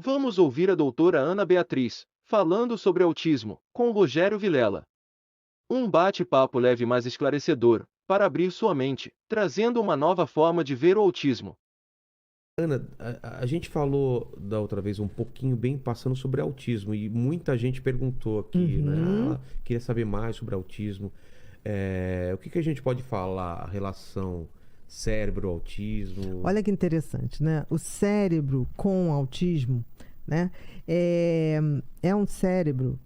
Vamos ouvir a doutora Ana Beatriz, falando sobre autismo, com Rogério Vilela. Um bate-papo leve mas esclarecedor, para abrir sua mente, trazendo uma nova forma de ver o autismo. Ana, a gente falou da outra vez um pouquinho bem passando sobre autismo e muita gente perguntou aqui, né? Uhum. Queria saber mais sobre autismo. O que que a gente pode falar, a relação cérebro-autismo? Olha que interessante, né? O cérebro com autismo, né? É um cérebro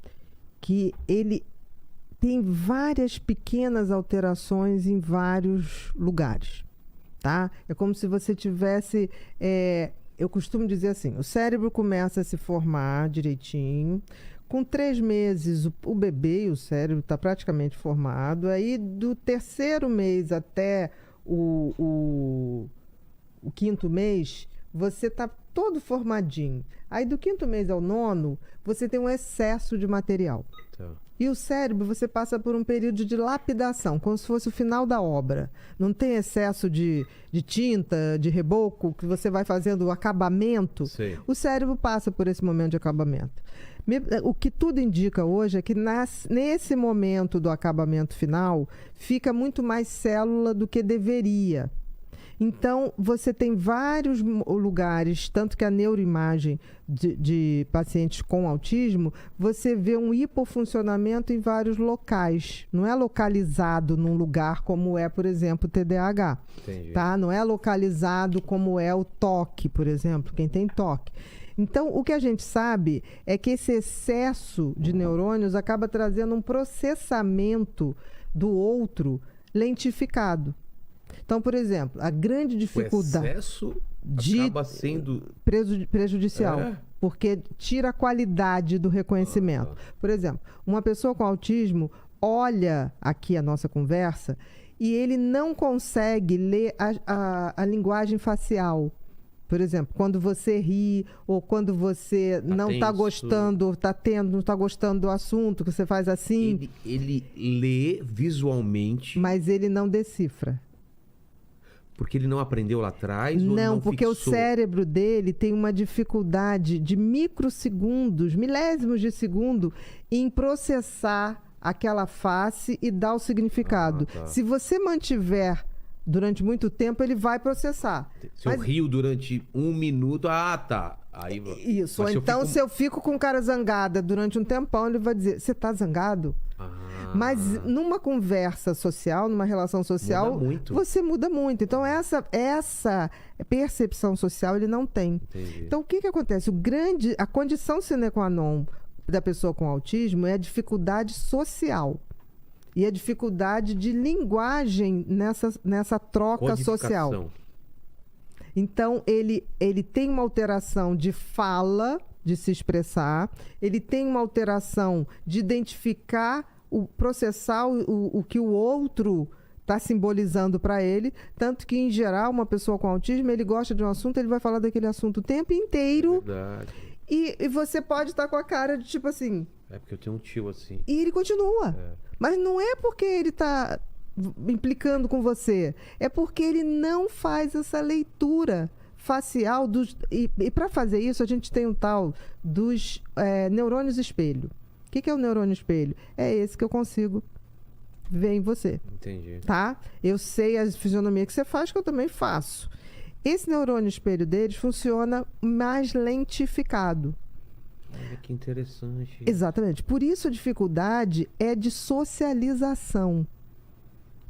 que ele tem várias pequenas alterações em vários lugares, tá? É como se você tivesse... eu costumo dizer assim, o cérebro começa a se formar direitinho. Com 3 meses, o bebê e o cérebro está praticamente formado. Aí, do terceiro mês até o quinto mês, você está todo formadinho. Aí, do quinto mês ao nono, você tem um excesso de material. Tá. E o cérebro, você passa por um período de lapidação, como se fosse o final da obra. Não tem excesso de tinta, de reboco, que você vai fazendo o acabamento. Sei. O cérebro passa por esse momento de acabamento. O que tudo indica hoje é que nesse momento do acabamento final, fica muito mais célula do que deveria. Então, você tem vários lugares, tanto que a neuroimagem de pacientes com autismo, você vê um hipofuncionamento em vários locais. Não é localizado num lugar como é, por exemplo, o TDAH. Entendi. Tá? Não é localizado como é o toque, por exemplo, quem tem toque. Então, o que a gente sabe é que esse excesso de neurônios acaba trazendo um processamento do outro lentificado. Então, por exemplo, a grande dificuldade... O excesso de acaba sendo... prejudicial, É? porque tira a qualidade do reconhecimento. tá. Por exemplo, uma pessoa com autismo olha aqui a nossa conversa e ele não consegue ler a linguagem facial. Por exemplo, quando você ri ou quando você não está tenso. gostando, não está gostando do assunto, que você faz assim, Ele lê visualmente mas ele não decifra. porque ele não aprendeu lá atrás ou Não, não porque o fixou? cérebro dele tem uma dificuldade de microsegundos, milésimos de segundo, em processar aquela face e dar o significado. tá. Se você mantiver durante muito tempo, ele vai processar. Se eu rio durante 1 minuto, tá. Aí, Isso, ou mas então se eu fico com cara zangada durante um tempão, ele vai dizer, você está zangado? Mas numa conversa social, numa relação social, Muda muito. você muda muito. Então, essa percepção social ele não tem. Entendi. Então, o que acontece? A condição sine qua non da pessoa com autismo é a dificuldade social. E a dificuldade de linguagem nessa troca social. Codificação. Então, ele tem uma alteração de fala, de se expressar, ele tem uma alteração de identificar, processar o que o outro está simbolizando para ele. Tanto que, em geral, uma pessoa com autismo, ele gosta de um assunto, ele vai falar daquele assunto o tempo inteiro. Verdade. E você pode estar com a cara de tipo assim... É porque eu tenho um tio assim. E ele continua. Mas não é porque ele está implicando com você. É porque ele não faz essa leitura facial. E para fazer isso, a gente tem um tal dos neurônios espelho. O que é o neurônio espelho? É esse que eu consigo ver em você. Entendi. Tá? Eu sei a fisionomia que você faz, que eu também faço. Esse neurônio espelho deles funciona mais lentificado. Olha que interessante. Exatamente. Por isso a dificuldade é de socialização.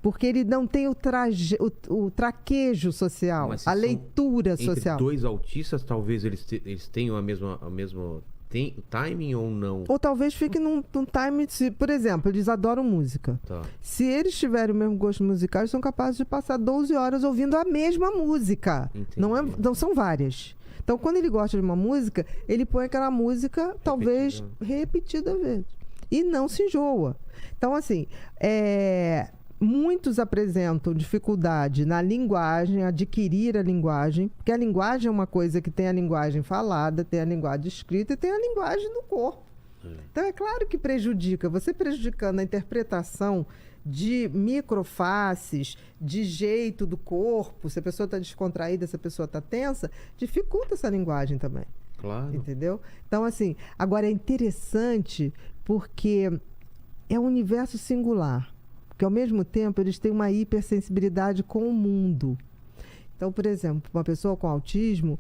Porque ele não tem o traquejo social, Mas se a são leitura social. Entre dois autistas, talvez eles tenham a mesma timing ou não? Ou talvez fique num time... Por exemplo, eles adoram música. Tá. Se eles tiverem o mesmo gosto musical, eles são capazes de passar 12 horas ouvindo a mesma música. Entendi. Não são várias. Então, quando ele gosta de uma música, ele põe aquela música, talvez, repetida vezes. E não se enjoa. Então, assim, muitos apresentam dificuldade na linguagem, adquirir a linguagem, porque a linguagem é uma coisa que tem a linguagem falada, tem a linguagem escrita e tem a linguagem do corpo. Então, é claro que prejudica. Você prejudicando a interpretação de microfaces, de jeito do corpo, se a pessoa está descontraída, se a pessoa está tensa, dificulta essa linguagem também. Claro. Entendeu? Então, assim, agora é interessante porque é um universo singular. Porque, ao mesmo tempo, eles têm uma hipersensibilidade com o mundo. Então, por exemplo, uma pessoa com autismo,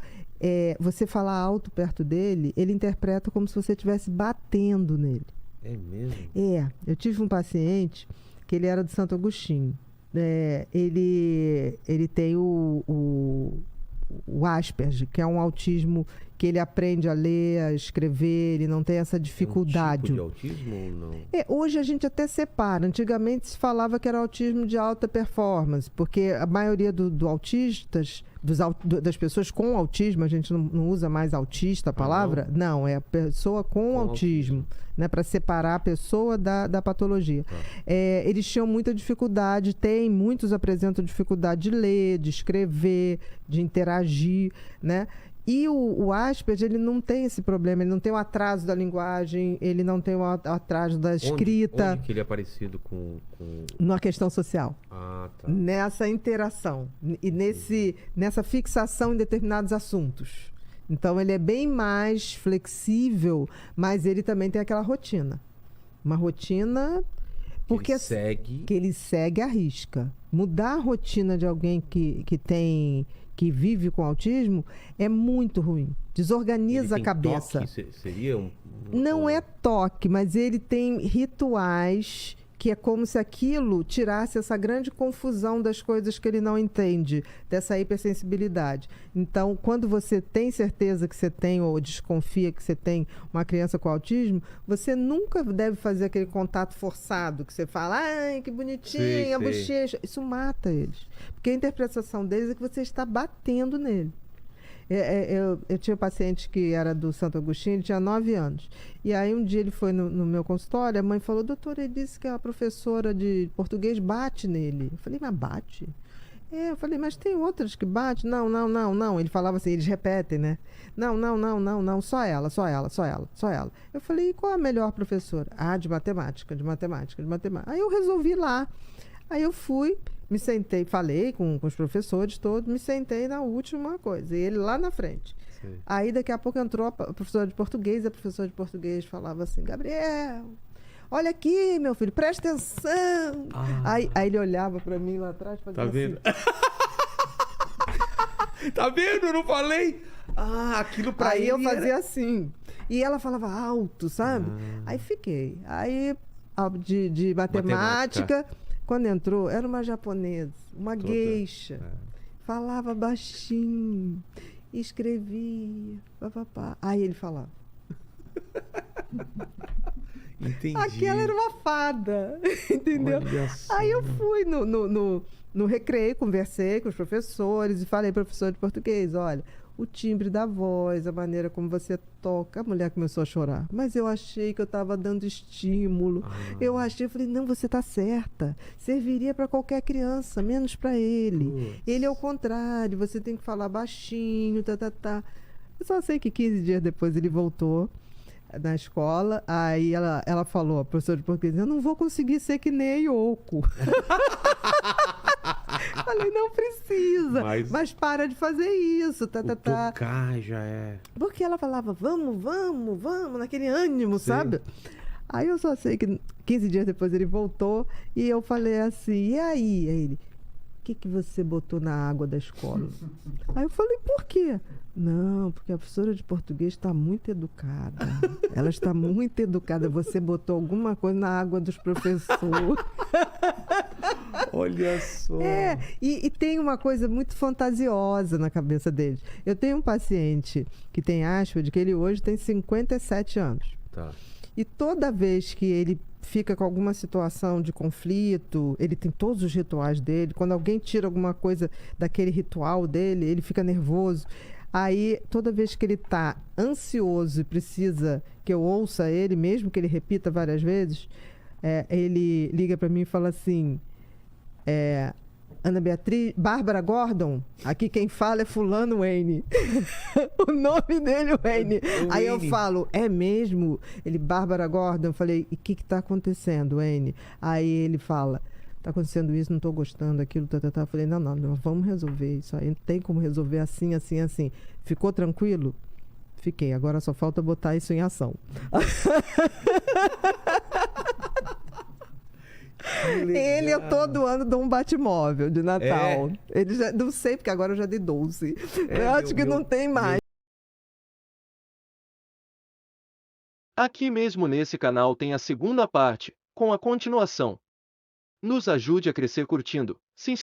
você falar alto perto dele, ele interpreta como se você estivesse batendo nele. É mesmo? Eu tive um paciente que ele era do Santo Agostinho. Ele tem o Asperger, que é um autismo que ele aprende a ler, a escrever, ele não tem essa dificuldade. É um tipo de autismo ou não? Hoje a gente até separa. Antigamente se falava que era autismo de alta performance, porque a maioria autistas, das pessoas com autismo, a gente não usa mais autista a palavra, não, é a pessoa com autismo, né, para separar a pessoa da patologia. Eles tinham muita dificuldade, muitos apresentam dificuldade de ler, de escrever, de interagir, né? E o Asperger, ele não tem esse problema, ele não tem o atraso da linguagem, ele não tem o atraso da escrita. Onde que ele é parecido com... Na questão social. Ah, tá. Nessa interação e nessa fixação em determinados assuntos. Então, ele é bem mais flexível, mas ele também tem aquela rotina. Uma rotina... Porque ele segue à risca. Mudar a rotina de alguém que vive com autismo é muito ruim. Desorganiza a cabeça. Toque? Seria Não é toque, mas ele tem rituais que é como se aquilo tirasse essa grande confusão das coisas que ele não entende, dessa hipersensibilidade. Então, quando você tem certeza que você tem ou desconfia que você tem uma criança com autismo, você nunca deve fazer aquele contato forçado, que você fala, ai, que bonitinha, a bochecha. Isso mata eles. Porque a interpretação deles é que você está batendo nele. Eu tinha um paciente que era do Santo Agostinho, ele tinha 9 anos. E aí um dia ele foi no meu consultório, a mãe falou, doutor, ele disse que a professora de português bate nele. Eu falei, mas bate? Eu falei, mas tem outras que batem? Não. Ele falava assim, eles repetem, né? Não, só ela. Eu falei, e qual a melhor professora? De matemática. Aí eu resolvi ir lá. Aí eu fui, me sentei, falei com os professores todos, me sentei na última coisa, e ele lá na frente. Sim. Aí daqui a pouco entrou a professora de português, e a professora de português falava assim, Gabriel, olha aqui, meu filho, presta atenção. Aí ele olhava pra mim lá atrás, fazia tá vendo? Assim. Tá vendo? Eu não falei? Aquilo pra aí ele eu fazia assim. E ela falava alto, sabe? Aí fiquei. Aí de matemática. Quando entrou, era uma japonesa, uma geisha. Falava baixinho, escrevia, papapá. Aí ele falava. Entendi. Aquela era uma fada, entendeu? Aí eu fui no recreio, conversei com os professores e falei, professor de português, olha, o timbre da voz, a maneira como você toca. A mulher começou a chorar. Mas eu achei que eu estava dando estímulo. Eu falei, não, você está certa. Serviria para qualquer criança, menos para ele. Ele é o contrário, você tem que falar baixinho, Eu só sei que 15 dias depois ele voltou na escola, aí ela falou, a professora de português, eu não vou conseguir ser que nem Yoko. Falei, não precisa, mas para de fazer isso. Tocar já é. Porque ela falava, vamos, naquele ânimo, sabe? Aí eu só sei que 15 dias depois ele voltou e eu falei assim, e aí? Aí ele, o que você botou na água da escola? Aí eu falei, por quê? Não, porque a professora de português está muito educada. Ela está muito educada. Você botou alguma coisa na água dos professores. Olha só. E tem uma coisa muito fantasiosa na cabeça deles. Eu tenho um paciente que tem Asperger, que ele hoje tem 57 anos. Tá. E toda vez que ele fica com alguma situação de conflito, ele tem todos os rituais dele. Quando alguém tira alguma coisa daquele ritual dele, ele fica nervoso. Aí, toda vez que ele está ansioso e precisa que eu ouça ele, mesmo que ele repita várias vezes, ele liga para mim e fala assim, Ana Beatriz, Bárbara Gordon, aqui quem fala é fulano Wayne. O nome dele é Wayne. Aí eu falo, é mesmo? Ele, Bárbara Gordon. Eu falei, e o que está acontecendo, Wayne? Aí ele fala, está acontecendo isso, não estou gostando daquilo, Eu falei, não, vamos resolver isso aí, não tem como resolver assim. Ficou tranquilo? Fiquei. Agora só falta botar isso em ação. Ele, eu todo ano dou um Batmóvel de Natal. Ele já, não sei, porque agora eu já dei 12. Eu acho que não tem mais. Aqui mesmo nesse canal tem a segunda parte, com a continuação. Nos ajude a crescer curtindo, se